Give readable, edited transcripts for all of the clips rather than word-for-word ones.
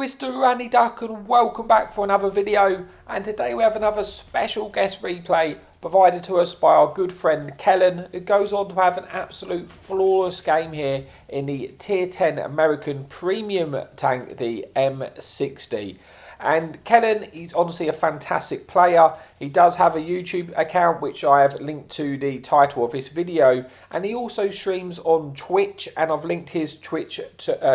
it's Durrani Duck and welcome back for another video, and today we have another special guest replay provided to us by our good friend Kellenn, who goes on to have an absolute flawless game here in the tier 10 American premium tank, the M60. And Kellenn, he's honestly a fantastic player. He does have a YouTube account which I have linked to the title of this video, and he also streams on Twitch, and I've linked his Twitch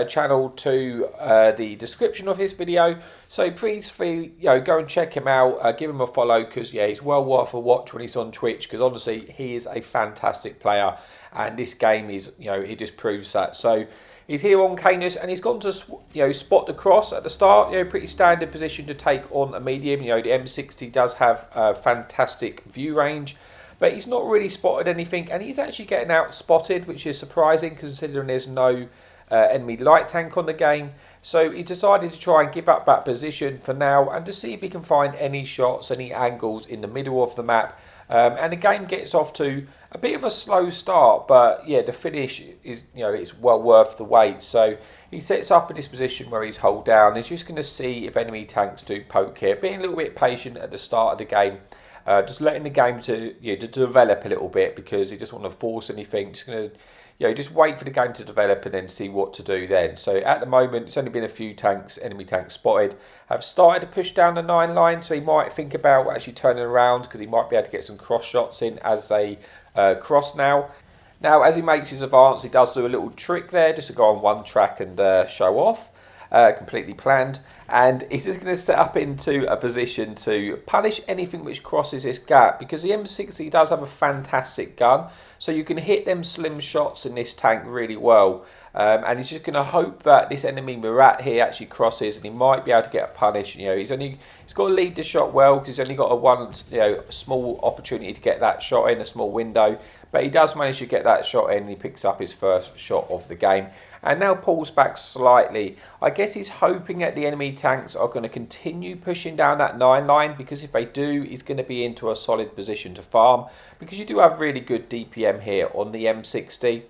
channel to the description of his video. So please go and check him out, give him a follow, because yeah, he's well worth a watch when he's on Twitch, because honestly he is a fantastic player, and this game is, he just proves that. So he's here on Canis, and he's gone to spot the cross at the start. Pretty standard position to take on a medium. The M60 does have a fantastic view range, but he's not really spotted anything, and he's actually getting out spotted, which is surprising considering there's no enemy light tank on the game. So he decided to try and give up that position for now, and to see if he can find any shots, any angles in the middle of the map. And the game gets off to a bit of a slow start, but yeah, the finish is, it's well worth the wait. So he sets up in this position where he's hold down. He's just going to see if enemy tanks do poke here, being a little bit patient at the start of the game, just letting the game to develop a little bit, because he doesn't want to force anything. Just going to just wait for the game to develop and then see what to do then. So at the moment, it's only been a few enemy tanks spotted. Have started to push down the 9 line, so he might think about actually turning around, because he might be able to get some cross shots in as they cross now. Now, as he makes his advance, he does do a little trick there, just to go on one track and show off. Completely planned, and he's just going to set up into a position to punish anything which crosses this gap, because the M60 does have a fantastic gun, so you can hit them slim shots in this tank really well. And he's just going to hope that this enemy Murat here actually crosses, and he might be able to get a punish. He's got to lead the shot well, because he's only got a one small opportunity to get that shot in, a small window. But he does manage to get that shot in, and he picks up his first shot of the game, and now pulls back slightly. I guess he's hoping that the enemy tanks are going to continue pushing down that 9 line, because if they do, he's going to be into a solid position to farm, because you do have really good DPM here on the M60.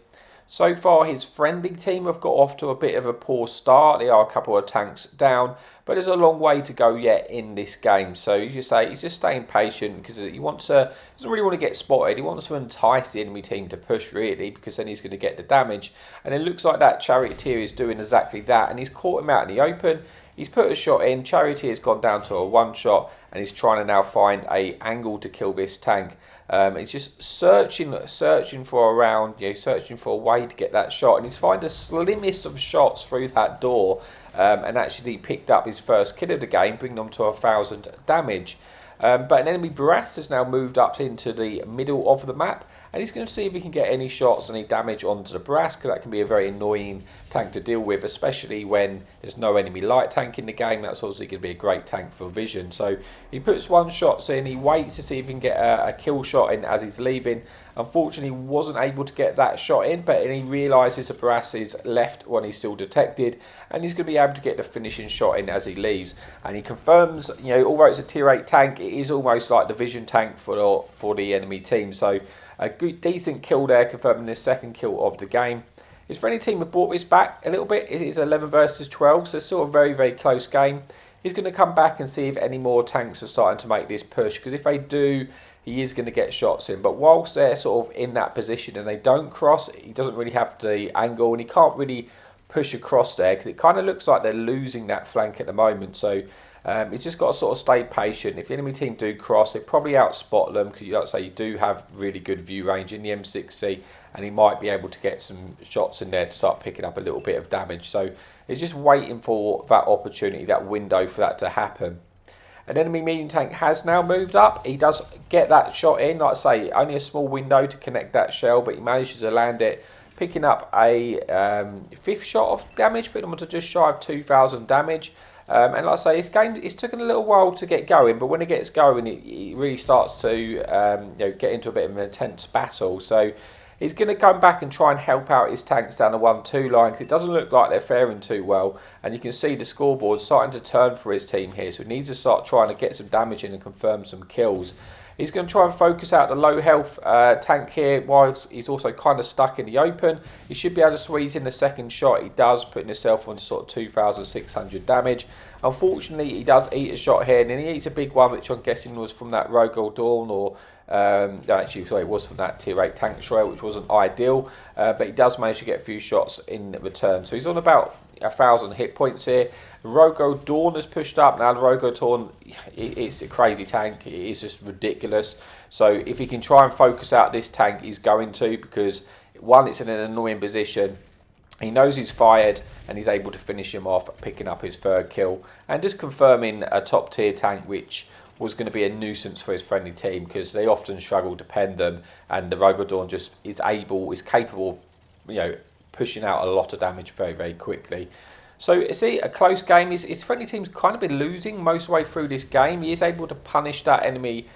So far, his friendly team have got off to a bit of a poor start. There are a couple of tanks down, but there's a long way to go yet in this game. So you just say he's just staying patient, because he doesn't really want to get spotted. He wants to entice the enemy team to push, really, because then he's going to get the damage. And it looks like that Charioteer is doing exactly that, and he's caught him out in the open. He's put a shot in. Charioteer's gone down to a one shot, and he's trying to now find a angle to kill this tank. He's just searching for a round, searching for a way to get that shot, and he's found the slimmest of shots through that door, and actually picked up his first kill of the game, bringing him to 1,000 damage. But an enemy Barras has now moved up into the middle of the map, and he's going to see if he can get any shots, any damage onto the Barras, because that can be a very annoying tank to deal with, especially when there's no enemy light tank in the game. That's obviously going to be a great tank for vision. So he puts one shot in, he waits to see if he can get a kill shot in as he's leaving. Unfortunately, wasn't able to get that shot in, but then he realises the Barras is left when he's still detected, and he's going to be able to get the finishing shot in as he leaves. And he confirms, although it's a tier 8 tank, it is almost like the vision tank for the enemy team. So a good, decent kill there, confirming the second kill of the game. His friendly team have brought this back a little bit. It is 11 versus 12, so it's still a very, very close game. He's going to come back and see if any more tanks are starting to make this push, because if they do, he is going to get shots in. But whilst they're sort of in that position and they don't cross, he doesn't really have the angle, and he can't really push across there, because it kind of looks like they're losing that flank at the moment. So he's just got to sort of stay patient. If the enemy team do cross, they probably outspot them, because like I say, you do have really good view range in the M60, and he might be able to get some shots in there to start picking up a little bit of damage. So he's just waiting for that opportunity, that window for that to happen. An enemy medium tank has now moved up. He does get that shot in. Like I say, only a small window to connect that shell, but he manages to land it, picking up a 5th shot of damage, putting him to just shy of 2,000 damage. And like I say, this game, it's taken a little while to get going, but when it gets going, it really starts to get into a bit of an intense battle. So He's going to come back and try and help out his tanks down the 1-2 line, because it doesn't look like they're faring too well. And you can see the scoreboard starting to turn for his team here. So he needs to start trying to get some damage in and confirm some kills. He's going to try and focus out the low health tank here, whilst he's also kind of stuck in the open. He should be able to squeeze in the second shot. He does, putting himself on sort of 2,600 damage. Unfortunately, he does eat a shot here, and then he eats a big one, which I'm guessing was from that Rogue Dawn, or actually, sorry, it was from that tier 8 tank destroyer, which wasn't ideal, but he does manage to get a few shots in return. So he's on about 1,000 hit points here. The Rogue Dawn has pushed up. Now the Rogue Dawn, it's a crazy tank. It is just ridiculous. So if he can try and focus out this tank, he's going to, because one, it's in an annoying position. He knows he's fired, and he's able to finish him off, picking up his third kill and just confirming a top tier tank, which was going to be a nuisance for his friendly team, because they often struggle to pen them, and the Rogue Dawn just is capable, you know, pushing out a lot of damage very, very quickly. So see, a close game. His friendly team's kind of been losing most of the way through this game. He is able to punish that enemy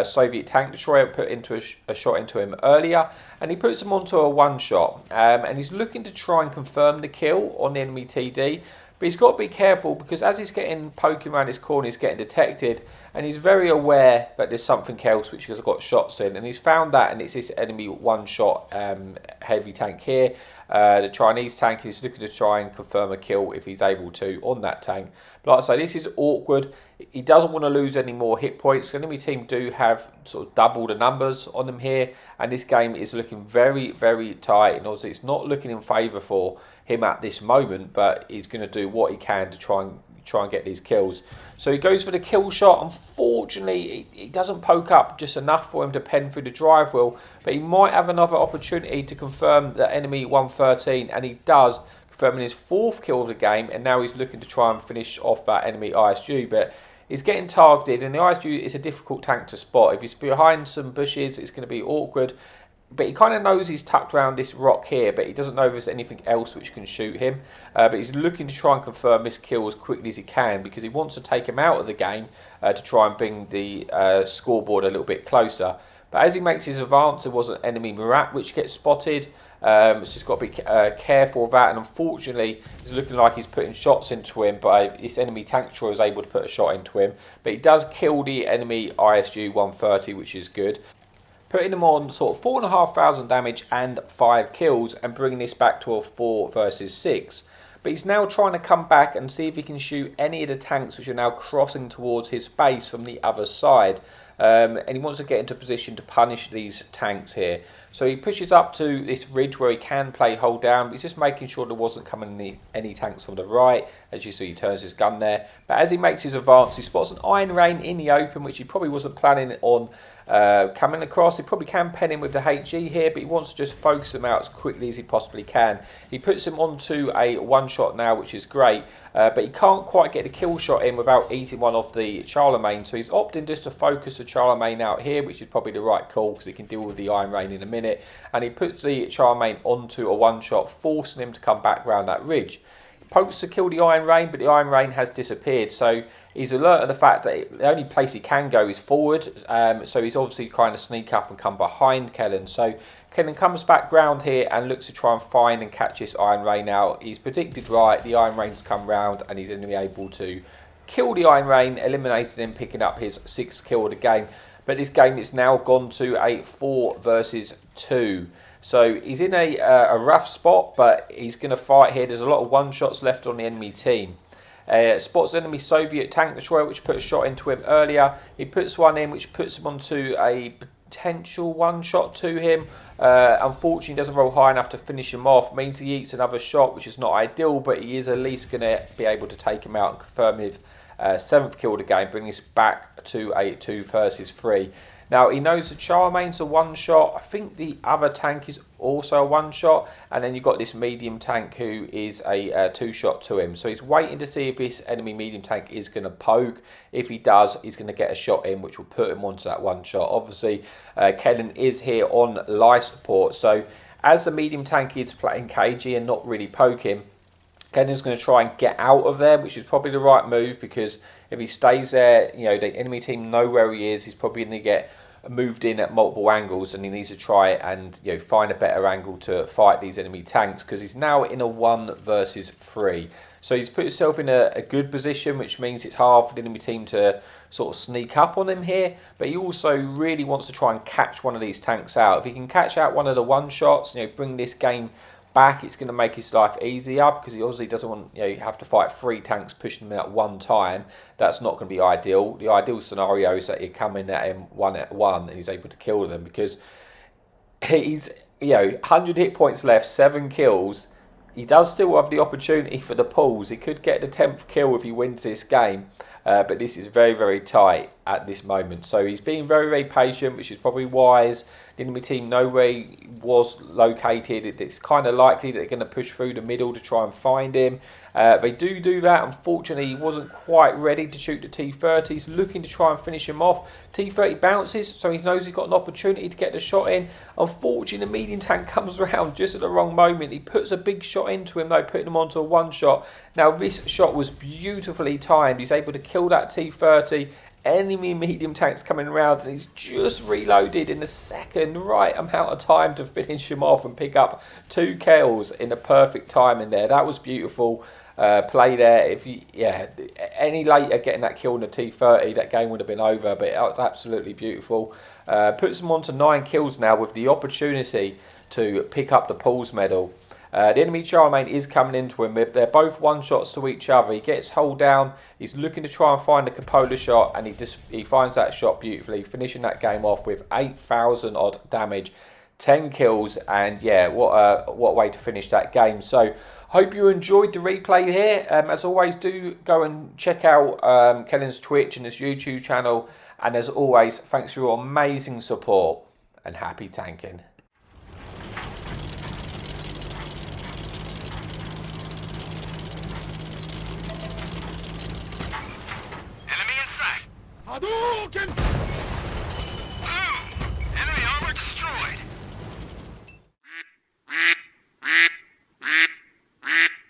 Soviet tank destroyer, put into a shot into him earlier, and he puts him onto a one shot, and he's looking to try and confirm the kill on the enemy TD. But he's got to be careful, because as he's getting poking around his corner, he's getting detected, and he's very aware that there's something else which has got shots in, and he's found that, and it's this enemy one-shot heavy tank here. The Chinese tank is looking to try and confirm a kill if he's able to on that tank. But like I say, this is awkward. He doesn't want to lose any more hit points. The enemy team do have sort of double the numbers on them here, and this game is looking very, very tight, and obviously it's not looking in favour for him at this moment, but he's going to do what he can to try and get these kills. So he goes for the kill shot. Unfortunately, he doesn't poke up just enough for him to pen through the drive wheel, but he might have another opportunity to confirm the enemy 113, and he does, confirming his fourth kill of the game, and now he's looking to try and finish off that enemy ISU, but he's getting targeted, and the ISU is a difficult tank to spot. If he's behind some bushes, it's going to be awkward. But he kind of knows he's tucked around this rock here, but he doesn't know if there's anything else which can shoot him. But he's looking to try and confirm this kill as quickly as he can, because he wants to take him out of the game to try and bring the scoreboard a little bit closer. But as he makes his advance, there was an enemy Murat which gets spotted. So he's got to be careful of that. And unfortunately, it's looking like he's putting shots into him, but this enemy tank destroyer is able to put a shot into him. But he does kill the enemy ISU 130, which is good, putting them on sort of 4,500 damage and 5 kills, and bringing this back to a 4 versus 6. But he's now trying to come back and see if he can shoot any of the tanks which are now crossing towards his base from the other side. And he wants to get into position to punish these tanks here. So he pushes up to this ridge where he can play hold down, but he's just making sure there wasn't coming any tanks from the right. As you see, he turns his gun there. But as he makes his advance, he spots an Iron Rain in the open, which he probably wasn't planning on coming across. He probably can pen him with the HG here, but he wants to just focus him out as quickly as he possibly can. He puts him onto a one shot now, which is great, but he can't quite get the kill shot in without eating one off the Charlemagne, so he's opting just to focus the Charlemagne out here, which is probably the right call, because he can deal with the Iron Rain in a minute. And he puts the Charlemagne onto a one shot, forcing him to come back round that ridge. Pokes to kill the Iron Rain, but the Iron Rain has disappeared, so he's alert of the fact that the only place he can go is forward, so he's obviously trying to sneak up and come behind Kellenn. So Kellenn comes back round here and looks to try and find and catch this Iron Rain out. He's predicted right, the Iron Rain's come round, and he's going to be able to kill the Iron Rain, eliminating him, picking up his 6th kill of the game. But this game is now gone to a 4 versus 2. So he's in a rough spot, but he's going to fight here. There's a lot of one-shots left on the enemy team. Spots enemy Soviet tank destroyer, which put a shot into him earlier. He puts one in, which puts him onto a potential one-shot to him. Unfortunately, doesn't roll high enough to finish him off. Means he eats another shot, which is not ideal, but he is at least going to be able to take him out and confirm his 7th kill of the game, bringing us back to a 2 versus 3. Now, he knows the Charlemagne's a one-shot. I think the other tank is also a one-shot. And then you've got this medium tank who is a two-shot to him. So he's waiting to see if this enemy medium tank is going to poke. If he does, he's going to get a shot in, which will put him onto that one-shot. Obviously, Kellenn is here on life support. So as the medium tank is playing cagey and not really poking, Kellenn's going to try and get out of there, which is probably the right move, because if he stays there, you know, the enemy team know where he is. He's probably going to get moved in at multiple angles, and he needs to try and find a better angle to fight these enemy tanks, because he's now in a 1 versus 3. So he's put himself in a good position, which means it's hard for the enemy team to sort of sneak up on him here. But he also really wants to try and catch one of these tanks out. If he can catch out one of the one-shots, bring this game back, it's going to make his life easier, because he obviously doesn't want have to fight 3 tanks pushing him out one time. That's not going to be ideal. The ideal scenario is that you come in at him 1 at 1 and he's able to kill them, because he's 100 hit points left, 7 kills. He does still have the opportunity for the pulls. He could get the 10th kill if he wins this game, but this is very, very tight at this moment. So he's being very, very patient, which is probably wise. The enemy team know where he was located. It's kind of likely that they're going to push through the middle to try and find him. They do that. Unfortunately, he wasn't quite ready to shoot the T-30. He's looking to try and finish him off. T-30 bounces, so he knows he's got an opportunity to get the shot in. Unfortunately, the medium tank comes around just at the wrong moment. He puts a big shot into him, though, putting him onto a 1-shot. Now, this shot was beautifully timed. He's able to kill that T-30. Enemy medium tanks coming around, and he's just reloaded in the second right amount of time to finish him off and pick up 2 kills in the perfect timing there. That was beautiful play there. If you any later getting that kill in the T-30, that game would have been over, but it was absolutely beautiful. Puts him on to 9 kills now with the opportunity to pick up the Pulls medal. The enemy Charlemagne is coming into him. They're both 1-shots to each other. He gets hold down. He's looking to try and find the Cupola shot, and he finds that shot beautifully, finishing that game off with 8,000 odd damage, 10 kills, and what a way to finish that game. So hope you enjoyed the replay here. As always, do go and check out Kellenn's Twitch and his YouTube channel. And as always, thanks for your amazing support, and happy tanking. Hadouken!